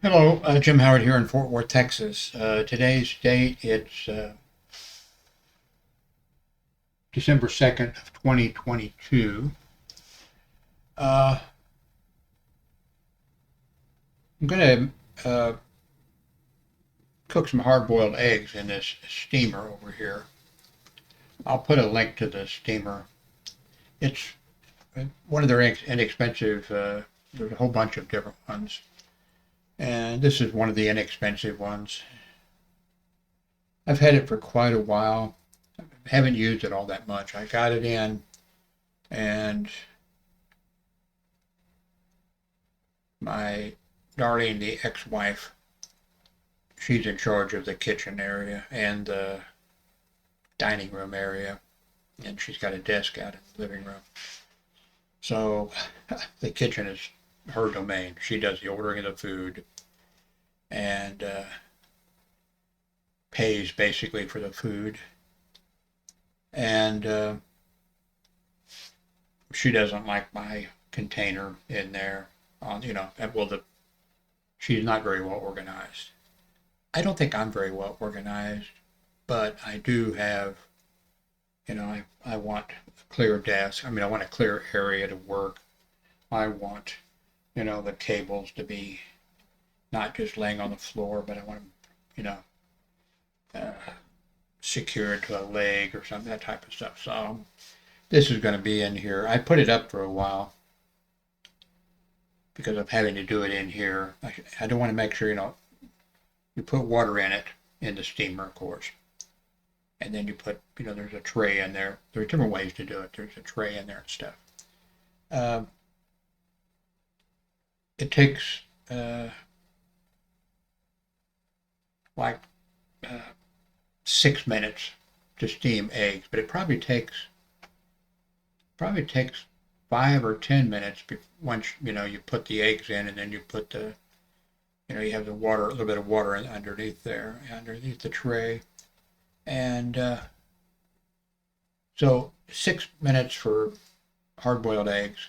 Hello, Jim Howard here in Fort Worth, Texas. Today's date, it's December 2nd of 2022. Uh, I'm going to cook some hard-boiled eggs in this steamer over here. I'll put a link to the steamer. It's one of their inexpensive, there's a whole bunch of different ones. And this is one of the inexpensive ones. I've had it for quite a while. Haven't used it all that much. I got it in and my Darlene, the ex-wife, she's in charge of the kitchen area and the dining room area, and she's got a desk out in the living room. So the kitchen is her domain. She does the ordering of the food and pays basically for the food. And she doesn't like my container in there on, she's not very well organized. I don't think I'm very well organized, but I do have, I want a clear desk. I mean, I want a clear area to work. I want, the cables to be not just laying on the floor, but I want them, uh, secured to a leg or something, that type of stuff. So this is going to be in here. I put it up for a while because I'm having to do it in here. I don't want to make sure, you put water in it in the steamer, of course. And then you put, there's a tray in there. There are different ways to do it. There's a tray in there and stuff. Uh, it takes like uh, 6 minutes to steam eggs, but it probably takes 5 or 10 minutes once you put the eggs in, and then you put you have the water, a little bit of water underneath there, underneath the tray, and so 6 minutes for hard-boiled eggs.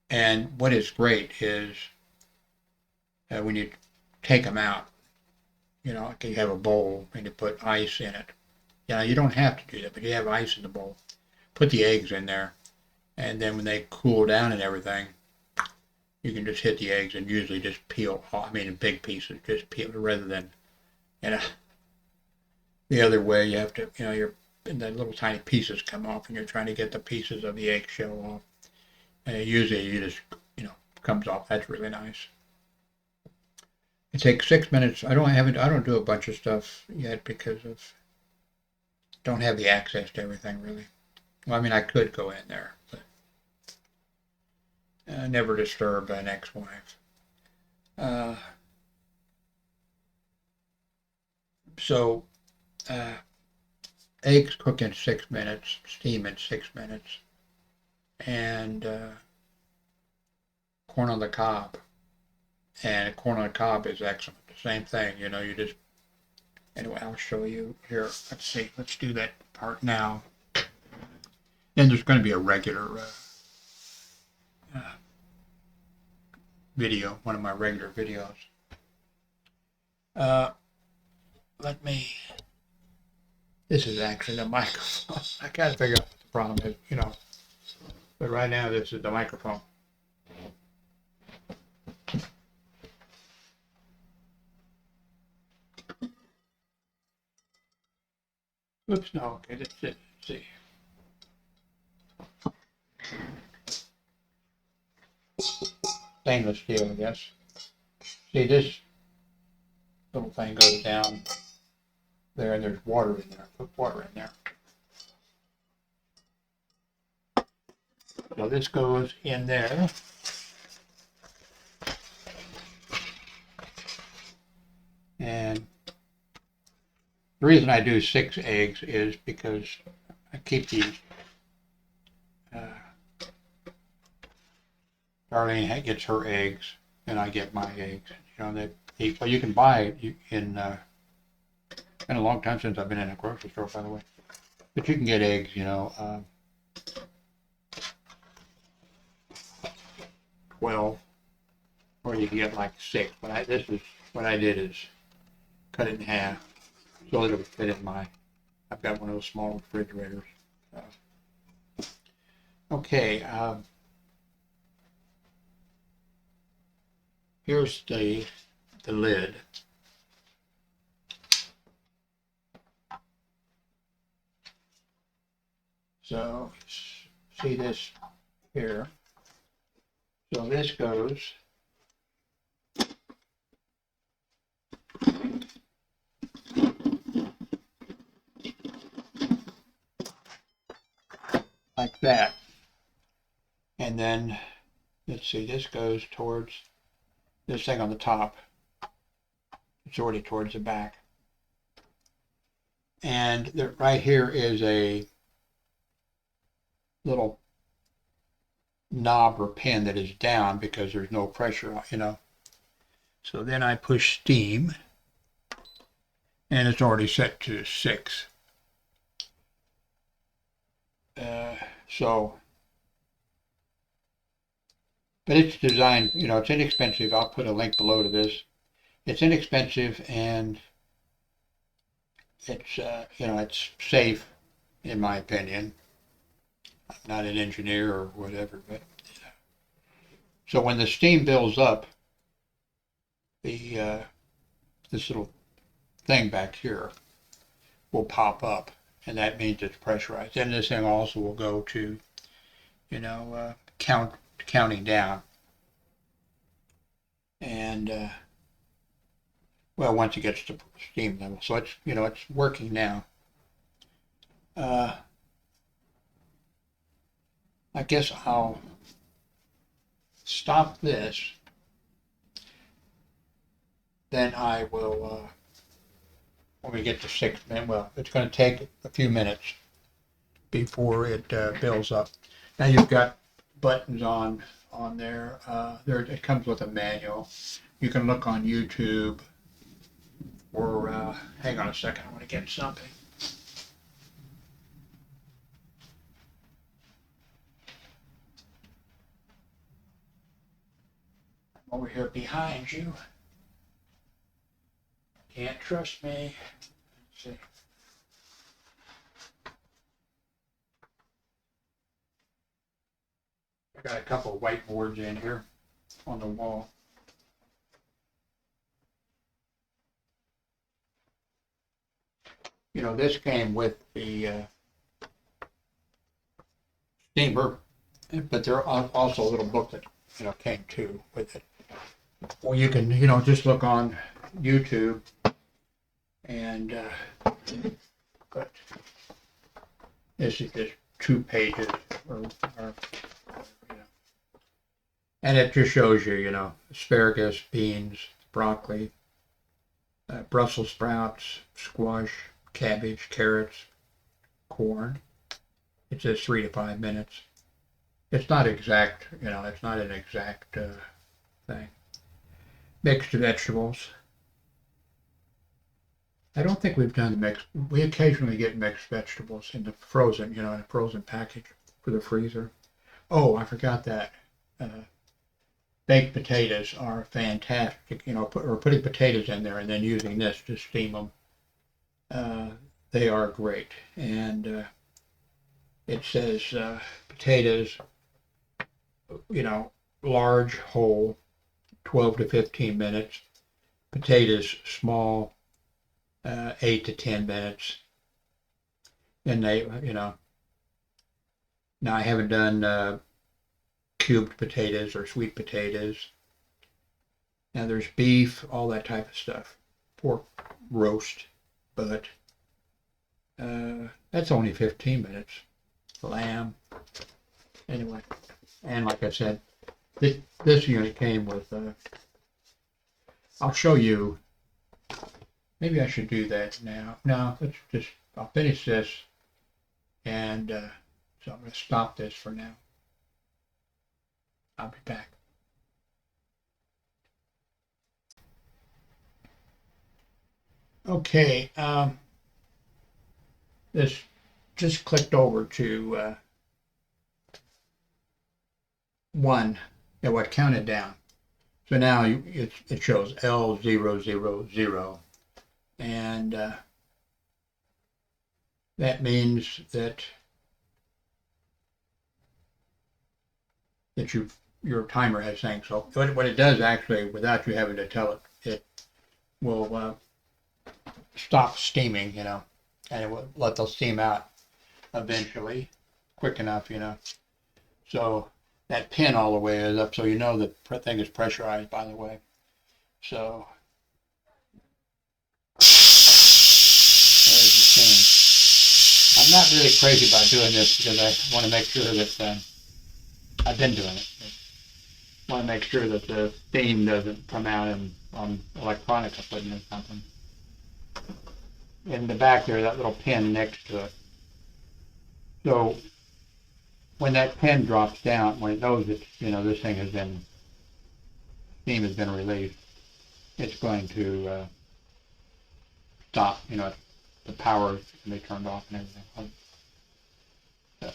And what is great is when you take them out, like you have a bowl and you put ice in it. You don't have to do that, but you have ice in the bowl. Put the eggs in there, and then when they cool down and everything, you can just hit the eggs and usually just peel off. I mean, in big pieces, just peel rather than, you know, the other way you have to, you're and the little tiny pieces come off, and you're trying to get the pieces of the eggshell off. And usually you just, comes off. That's really nice. It takes 6 minutes. I don't do a bunch of stuff yet because of don't have the access to everything really. Well, I mean, I could go in there, but never disturb an ex-wife. Uh, so uh, eggs cook in 6 minutes, steam in 6 minutes, and corn on the cob. And corn on the cob is excellent. The same thing, you just anyway. I'll show you here. Let's see. Let's do that part now. Then there's going to be a regular uh, video, one of my regular videos. Uh, let me. This is actually the microphone. I gotta figure out what the problem is, But right now, this is the microphone. Oops, no, okay, that's it. Let's see. Stainless steel, I guess. See, this little thing goes down there, and there's water in there. Put water in there. So this goes in there. And the reason I do 6 eggs is because I keep these. Darlene gets her eggs, and I get my eggs. Well, you can buy in. Been a long time since I've been in a grocery store, by the way. But you can get eggs, 12 or you can get like 6. But this is what I did is cut it in half so that it would fit in my. I've got one of those small refrigerators. Okay, here's the lid. So see this here. So this goes like that. And then, let's see, this goes towards this thing on the top. It's already towards the back. And right here is a little knob or pin that is down because there's no pressure, you know. So then I push steam, and it's already set to 6. But it's designed, you know, it's inexpensive. I'll put a link below to this. It's inexpensive and it's, you know, it's safe in my opinion. I'm not an engineer or whatever, but so when the steam builds up, this little thing back here will pop up, and that means it's pressurized. And this thing also will go to, you know, counting down. And well, once it gets to steam level, so it's, you know, it's working now. I guess I'll stop this. Then I will, when we get to 6 minutes, well, it's going to take a few minutes before it builds up. Now you've got buttons on there. It comes with a manual. You can look on YouTube or, hang on a second, I want to get something. I'm over here behind you. Can't trust me. Let's see. I got a couple of whiteboards in here on the wall. You know, this came with the steamer, but there are also a little booklet, you know, came too with it. Well, you can, you know, just look on YouTube and but this is just 2 pages or you know. And it just shows you, you know, asparagus, beans, broccoli, Brussels sprouts, squash, cabbage, carrots, corn. It says 3 to 5 minutes. It's not exact, you know, it's not an exact thing. Mixed vegetables. I don't think we've done mixed. We occasionally get mixed vegetables in the frozen, you know, in a frozen package for the freezer. Oh, I forgot that. Baked potatoes are fantastic, you know, putting potatoes in there and then using this to steam them. They are great. And it says potatoes, you know, large, whole, 12 to 15 minutes. Potatoes, small, 8 to 10 minutes. And they, you know, now I haven't done cubed potatoes or sweet potatoes. Now there's beef, all that type of stuff. Pork roast, but that's only 15 minutes. Lamb. Anyway, and like I said, this unit came with, I'll show you, maybe I should do that now. No, let's just, I'll finish this, and so I'm going to stop this for now. I'll be back. Okay, this just clicked over to 1. It was counted down. So now it shows L000, and that means that your timer has synced. So what it does actually, without you having to tell it, it will stop steaming, and it will let the steam out eventually, quick enough, So that pin all the way is up, so the thing is pressurized, by the way. So there's the steam. I'm not really crazy about doing this because I want to make sure that I've been doing it. I want to make sure that the steam doesn't come out on electronic equipment or something. In the back there, that little pin next to it. So when that pin drops down, when it knows that this thing steam has been released, it's going to stop. The power can be turned off and everything. So,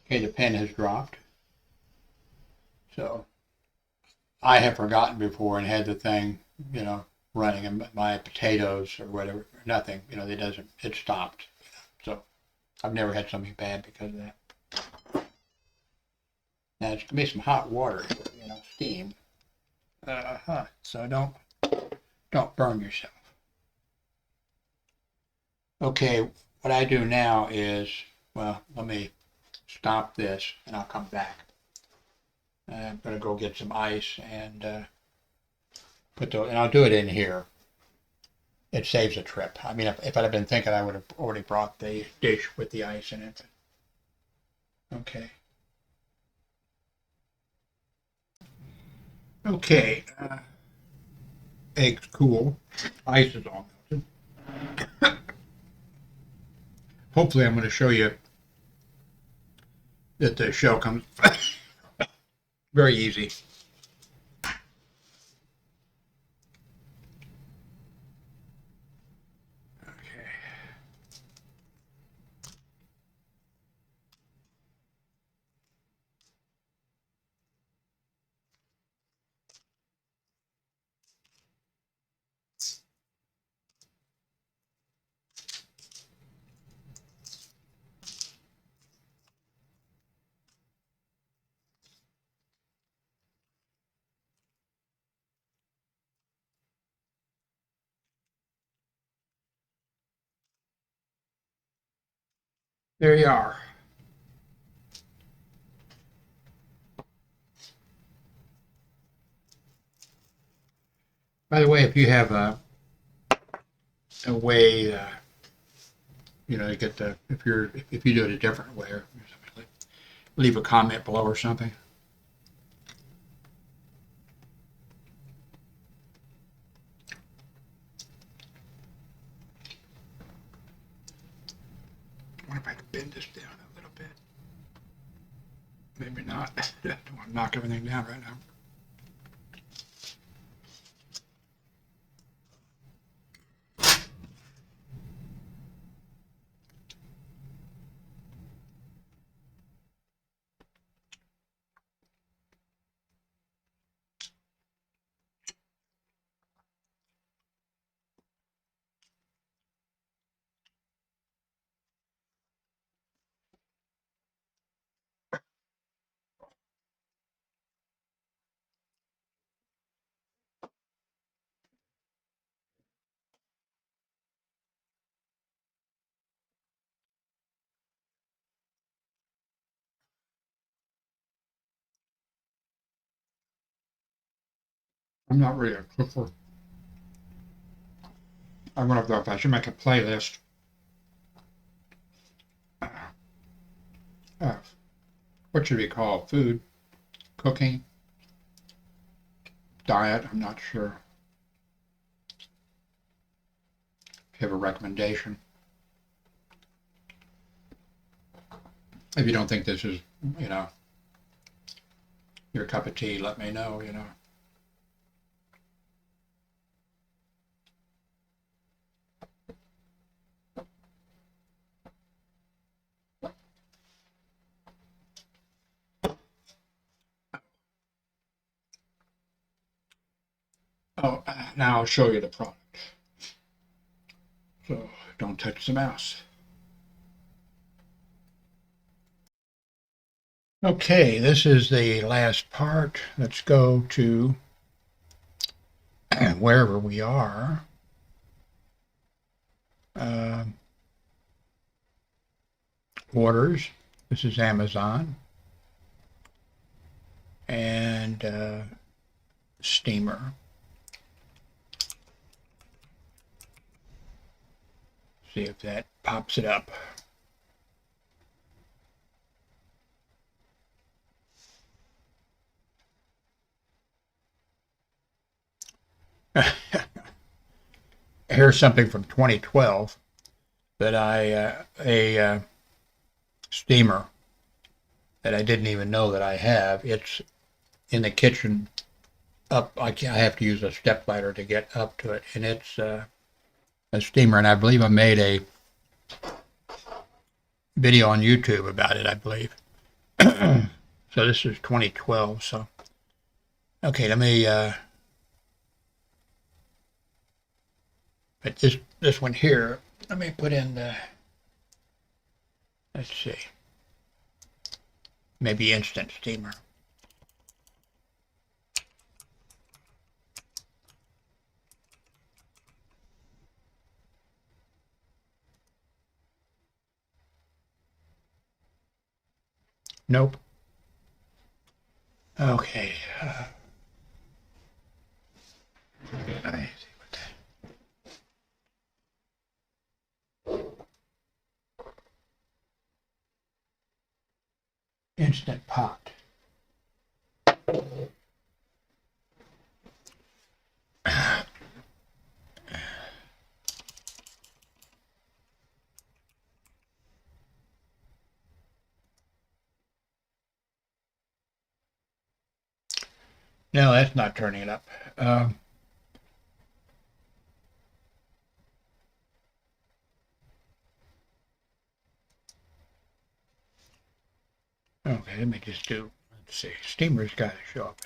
okay, the pin has dropped. So I have forgotten before and had the thing, running, and my potatoes or whatever, nothing, it stopped. So I've never had something bad because of that. Now it's gonna be some hot water, steam. So don't burn yourself. Okay, what I do now is, well, let me stop this and I'll come back. I'm gonna go get some ice and and I'll do it in here. It saves a trip. I mean, if I'd have been thinking, I would have already brought the dish with the ice in it. Okay. Okay. Eggs cool. Ice is all melted. Hopefully, I'm going to show you that the shell comes very easy. Okay. There you are. By the way, if you have a way, to get if you do it a different way, or something, leave a comment below or something. I wonder if I can bend this down a little bit. Maybe not. I don't want to knock everything down right now. I'm not really a cooker. I wonder if I should make a playlist. Uh, what should we call it? Food, cooking, diet? I'm not sure. If you have a recommendation. If you don't think this is, your cup of tea, let me know. Now I'll show you the product. So don't touch the mouse. Okay, this is the last part. Let's go to wherever we are. Orders. This is Amazon. And steamer. See if that pops it up. Here's something from 2012 that a steamer that I didn't even know that I have. It's in the kitchen up. I have to use a step ladder to get up to it, and it's a steamer. And I believe I made a video on YouTube about it. I believe. So this is 2012. So okay, let me. But this one here, let me put in the. Let's see. Maybe instant steamer. Nope. Okay. Let me see what that. Instant pot. No, that's not turning it up. Okay, let me just do, let's see, steamer's got to show up.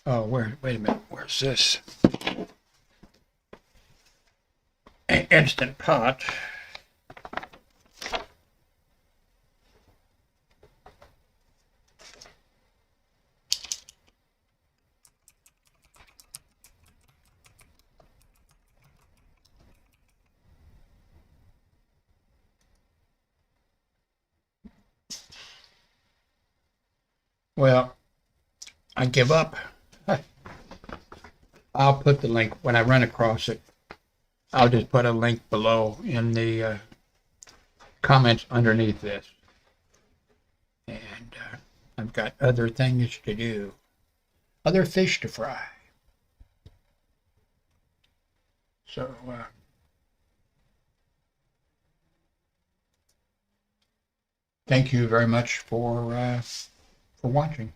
Oh, wait a minute, where's this? Instant pot. Well, I give up. I'll put the link when I run across it. I'll just put a link below in the comments underneath this. And I've got other things to do, other fish to fry. So thank you very much for watching.